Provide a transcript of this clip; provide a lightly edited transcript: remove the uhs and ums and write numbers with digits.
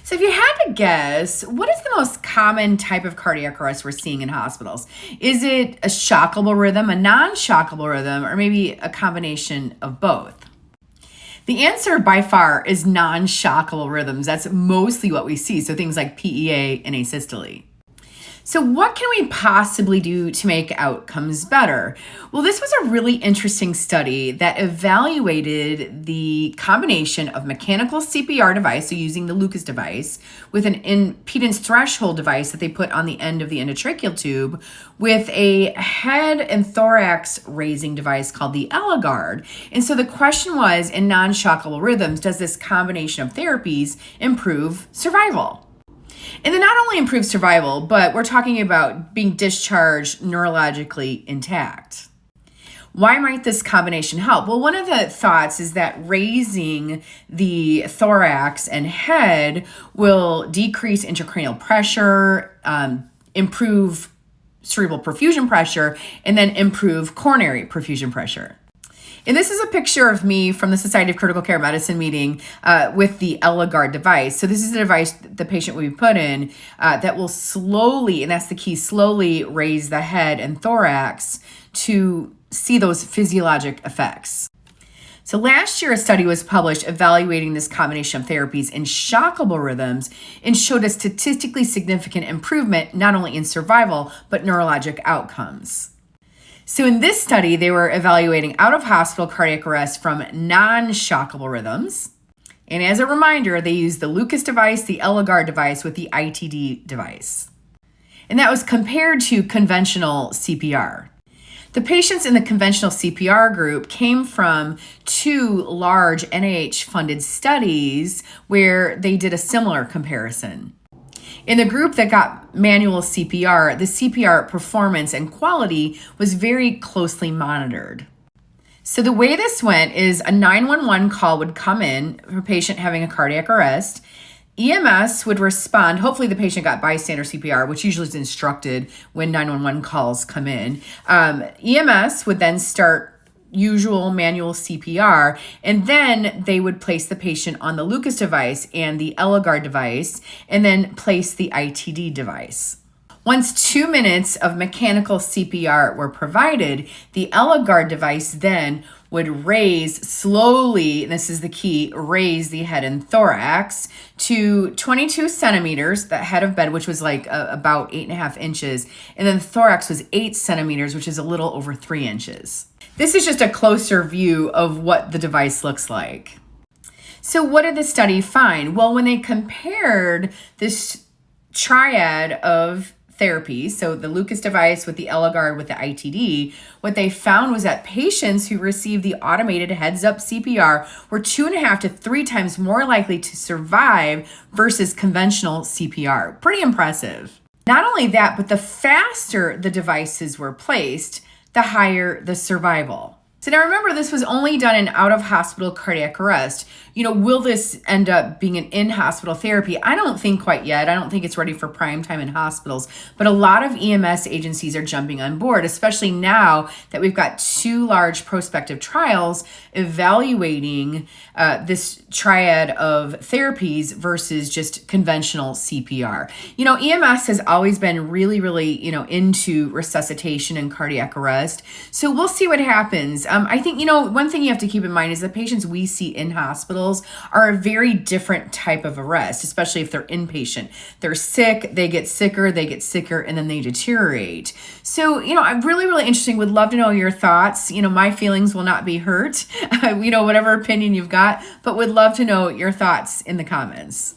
So if you had to guess, what is the most common type of cardiac arrest we're seeing in hospitals? Is it a shockable rhythm, a non-shockable rhythm, or maybe a combination of both? The answer by far is non-shockable rhythms. That's mostly what we see. So things like PEA and asystole. So what can we possibly do to make outcomes better? Well, this was a really interesting study that evaluated the combination of mechanical CPR device, so using the Lucas device, with an impedance threshold device that they put on the end of the endotracheal tube, with a head and thorax raising device called the ELIGARD. And so the question was, in non-shockable rhythms, does this combination of therapies improve survival? And then not only improve survival, but we're talking about being discharged neurologically intact. Why might this combination help? Well, one of the thoughts is that raising the thorax and head will decrease intracranial pressure, improve cerebral perfusion pressure, and then improve coronary perfusion pressure. And this is a picture of me from the Society of Critical Care Medicine meeting with the ELIGARD device. So this is the device the patient will be put in that will slowly, and that's the key, slowly raise the head and thorax to see those physiologic effects. So last year, a study was published evaluating this combination of therapies in shockable rhythms and showed a statistically significant improvement not only in survival, but neurologic outcomes. So in this study, they were evaluating out-of-hospital cardiac arrest from non-shockable rhythms. And as a reminder, they used the Lucas device, the ELIGARD device with the ITD device. And that was compared to conventional CPR. The patients in the conventional CPR group came from two large NIH-funded studies where they did a similar comparison. In the group that got manual CPR, the CPR performance and quality was very closely monitored. So the way this went is a 911 call would come in for a patient having a cardiac arrest. EMS would respond. Hopefully the patient got bystander CPR, which usually is instructed when 911 calls come in. EMS would then start usual manual CPR, and then they would place the patient on the Lucas device and the ELIGARD device, and then place the ITD device. Once 2 minutes of mechanical CPR were provided, the ELIGARD device then would raise slowly, and this is the key, raise the head and thorax to 22 centimeters, the head of bed, which was like about 8.5 inches, and then the thorax was 8 centimeters, which is a little over 3 inches. This is just a closer view of what the device looks like. So what did the study find? Well, when they compared this triad of therapies, so the Lucas device with the ELIGARD with the ITD, what they found was that patients who received the automated heads-up CPR were 2.5 to 3 times more likely to survive versus conventional CPR. Pretty impressive. Not only that, but the faster the devices were placed, the higher the survival. So now remember, this was only done in out-of-hospital cardiac arrest. Will this end up being an in-hospital therapy? I don't think quite yet. I don't think it's ready for prime time in hospitals. But a lot of EMS agencies are jumping on board, especially now that we've got 2 large prospective trials evaluating this triad of therapies versus just conventional CPR. EMS has always been really, really, into resuscitation and cardiac arrest. So we'll see what happens. I think, one thing you have to keep in mind is the patients we see in hospitals are a very different type of arrest, especially if they're inpatient. They're sick, they get sicker, and then they deteriorate. So, I'm really, really interesting. Would love to know your thoughts. My feelings will not be hurt, whatever opinion you've got, but would love to know your thoughts in the comments.